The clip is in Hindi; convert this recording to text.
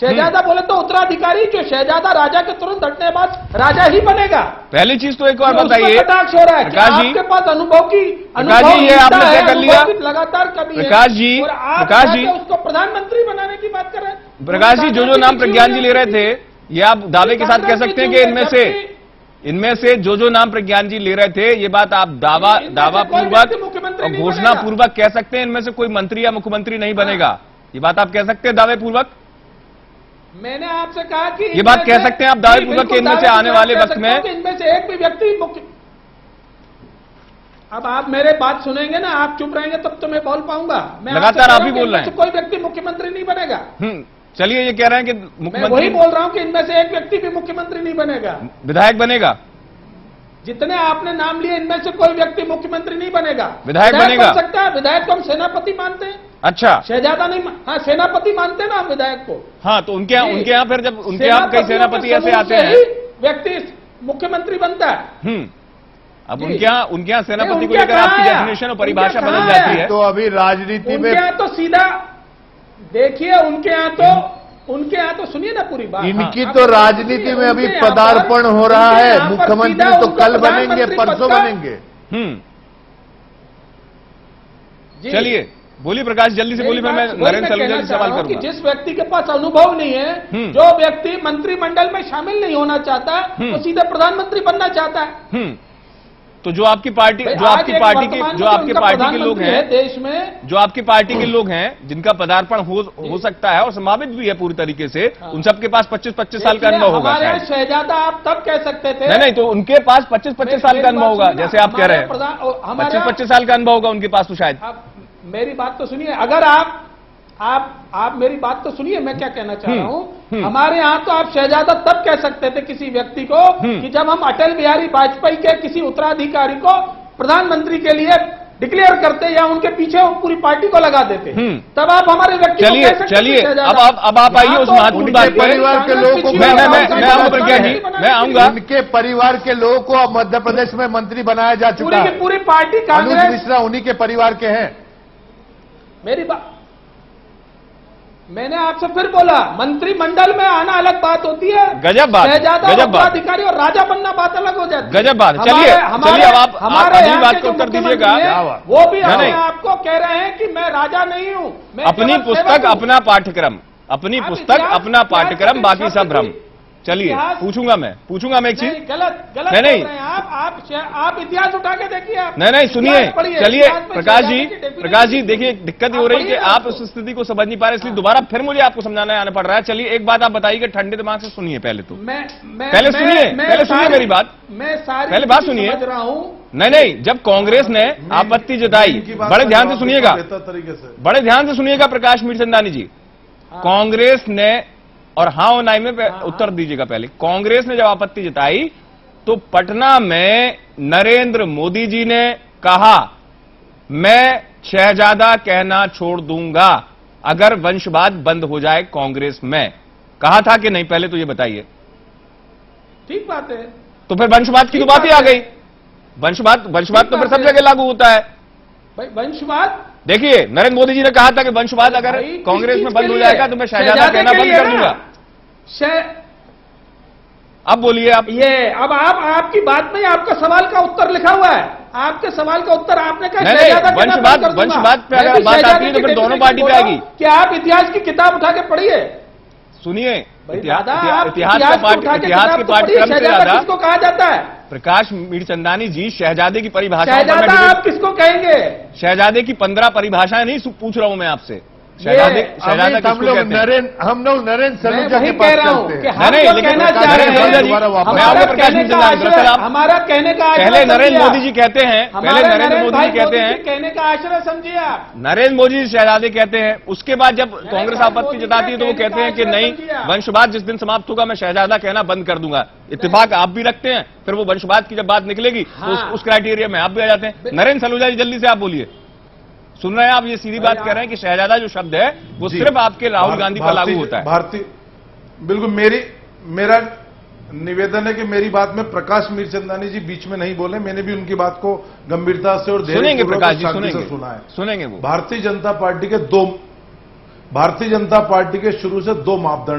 शहजादा बोले तो उत्तराधिकारी, जो शहजादा राजा के तुरंत हटने के बाद राजा ही बनेगा। पहली चीज तो एक और तो बताइए कटाक्ष हो रहा है कि प्रकाश जी, आपके पास अनुभव की प्रकाश जी, ये आपने तय कर लिया लगातार कभी है। प्रकाश जी, और आप प्रकाश जी, उसको प्रधानमंत्री बनाने की बात कर रहे हैं। प्रकाश जी, जो नाम प्रज्ञान जी ले रहे थे, ये आप दावे के साथ कह सकते हैं कि इनमें से जो नाम प्रज्ञान जी ले रहे थे, ये बात आप दावा पूर्वक और घोषणा पूर्वक कह सकते हैं इनमें से कोई मंत्री या मुख्यमंत्री नहीं बनेगा। ये बात आप कह सकते हैं दावे पूर्वक? मैंने आपसे कहा कि ये बात कह सकते हैं आप दावे पूर्वक कि इनमें से आने वाले वक्त में इनमें से एक भी व्यक्ति अब आप मेरे बात सुनेंगे ना, आप चुप रहेंगे तब तो मैं बोल पाऊंगा। मैं लगातार आप ही बोल रहे हैं। कोई व्यक्ति मुख्यमंत्री नहीं बनेगा। चलिए, ये कह रहे हैं कि मैं वही बोल रहा हूं कि इनमें से एक व्यक्ति भी मुख्यमंत्री नहीं बनेगा, विधायक बनेगा। जितने आपने नाम लिए इनमें से कोई व्यक्ति मुख्यमंत्री नहीं बनेगा। विधायक बनेगा बन सकता है। विधायक को हम सेनापति मानते हैं। अच्छा, शहजादा नहीं। हाँ, सेनापति मानते हैं ना हम विधायक को। हाँ, तो उनके यहाँ फिर जब उनके यहाँ कई सेनापति ऐसे आते हैं, व्यक्ति मुख्यमंत्री बनता है। अब उनके यहाँ सेनापति को लेकर आपकी डेफिनेशन और परिभाषा बदल जाती है। तो अभी राजनीति में तो सीधा देखिए, उनके यहाँ तो सुनिए ना पूरी बात। इनकी तो राजनीति में अभी पदार्पण हो रहा है। मुख्यमंत्री तो कल बनेंगे, परसों बनेंगे। चलिए, बोलिए प्रकाश, जल्दी से बोलिए, फिर मैं नरेंद्र सलूजा से सवाल करूंगा। जिस व्यक्ति के पास अनुभव नहीं है, जो व्यक्ति मंत्रिमंडल में शामिल नहीं होना चाहता, वो सीधे प्रधानमंत्री बनना चाहता है। तो जो आपकी पार्टी के लोग हैं देश में, जो आपकी पार्टी के लोग हैं जिनका पदार्पण हो सकता है और संभावित भी है पूरी तरीके से, उन सबके पास 25-25 साल का अनुभव होगा। हमारे शहजादा आप तब कह सकते थे। नहीं, तो उनके पास 25-25 साल का अनुभव होगा, जैसे आप कह रहे हैं। 25-25 साल का अनुभव होगा उनके पास तो शायद। मेरी बात तो सुनिए, अगर आप मेरी बात तो सुनिए, मैं क्या कहना चाह रहा हूं। हमारे यहां तो आप शहजादा तब कह सकते थे किसी व्यक्ति को कि जब हम अटल बिहारी वाजपेयी के किसी उत्तराधिकारी को प्रधानमंत्री के लिए डिक्लेयर करते या उनके पीछे पूरी पार्टी को लगा देते, तब आप हमारे व्यक्ति को कह सकते। चलिए, अब आप आइए उस महत्वपूर्ण बात पर। परिवार के लोगों को मैं आऊंगा प्रज्ञा जी, मैं आऊंगा। उनके परिवार के लोगों को अब मध्य प्रदेश में मंत्री बनाया जा चुका है। पूरी पार्टी अनुज कांग्रेस मिश्रा उन्हीं के परिवार के हैं। मेरी बात, मैंने आपसे फिर बोला, मंत्रिमंडल में आना अलग बात होती है। गजब बात, गजब बात। अधिकारी और राजा बनना बात अलग हो जाती है। गजब बात। चलिए, अब आप अगली बात का उत्तर दीजिएगा। वो भी आपको कह रहे हैं कि मैं राजा नहीं हूं, अपनी पुस्तक अपना पाठ्यक्रम, अपनी पुस्तक अपना पाठ्यक्रम, बाकी सब भ्रम। चलिए, पूछूंगा मैं एक चीज। गलत नहीं, आप इतिहास उठा के देखिए। नहीं, सुनिए। चलिए प्रकाश जी, देखिए दिक्कत ये हो रही है कि आप उस स्थिति को समझ नहीं पा रहे, इसलिए दोबारा फिर मुझे आपको समझाना आना पड़ रहा है। चलिए, एक बात आप बताइए कि ठंडे दिमाग से सुनिए पहले तो। पहले सुनिए मेरी बात। पहले बात सुनिए। नहीं, जब कांग्रेस ने आपत्ति जताई, बड़े ध्यान से सुनिएगा, बड़े ध्यान से सुनिएगा प्रकाश मीरचंदानी जी। कांग्रेस ने, और हाँ और नहीं में उत्तर दीजिएगा पहले। कांग्रेस ने जब आपत्ति जताई तो पटना में नरेंद्र मोदी जी ने कहा, मैं शहजादा कहना छोड़ दूंगा अगर वंशवाद बंद हो जाए कांग्रेस में। कहा था कि नहीं, पहले तो ये बताइए। ठीक बात है। तो फिर वंशवाद की तो बात ही आ गई। वंशवाद तो फिर सब जगह लागू होता है भाई। वंशवाद देखिए, नरेंद्र मोदी जी ने कहा था कि वंशवाद अगर कांग्रेस में बंद हो जाएगा तो मैं शहजादा कहना बंद कर दूंगा। अब बोलिए आप। अब आपकी बात में आपका सवाल का उत्तर लिखा हुआ है। आपके सवाल का उत्तर आपने कहा वंशवाद पे अगर बात आती है तो फिर दोनों पार्टी पे आएगी। क्या आप इतिहास की किताब उठा के पढ़िए। सुनिए, इतिहास के पाठ्यक्रम से ज्यादा किसको कहा जाता है? प्रकाश मीरचंदानी जी, शहजादे की परिभाषा आप किसको कहेंगे? शहजादे की 15 परिभाषाएं नहीं पूछ रहा हूं मैं आपसे। शहजादा किसको कहते हैं? हम लोग नरेंद्र सलूजा के पास चलते हैं। हमारा कहने का पहले नरेंद्र मोदी जी कहते हैं, कहने का आश्रय समझिए आप। नरेंद्र मोदी जी शहजादे कहते हैं। उसके बाद जब कांग्रेस आपत्ति जताती है तो वो कहते हैं कि नहीं, वंशवाद जिस दिन समाप्त होगा मैं शहजादा कहना बंद कर दूंगा। इत्तेफाक आप भी रखते हैं। फिर वो वंशवाद की जब बात निकलेगी तो उस क्राइटेरिया में आप भी आ जाते हैं। नरेंद्र सलूजा जी, जल्दी से आप बोलिए। सुन रहे हैं आप? ये सीधी बात कह रहे हैं कि शहजादा जो शब्द है वो सिर्फ आपके राहुल गांधी पर लागू होता है। बिल्कुल। मेरा निवेदन है कि मेरी बात में प्रकाश मीरचंदानी जी बीच में नहीं बोले। मैंने भी उनकी बात को गंभीरता से और सुनेंगे प्रकाश जी, सुनेंगे वो। भारतीय जनता पार्टी के शुरू से 2 मापदंड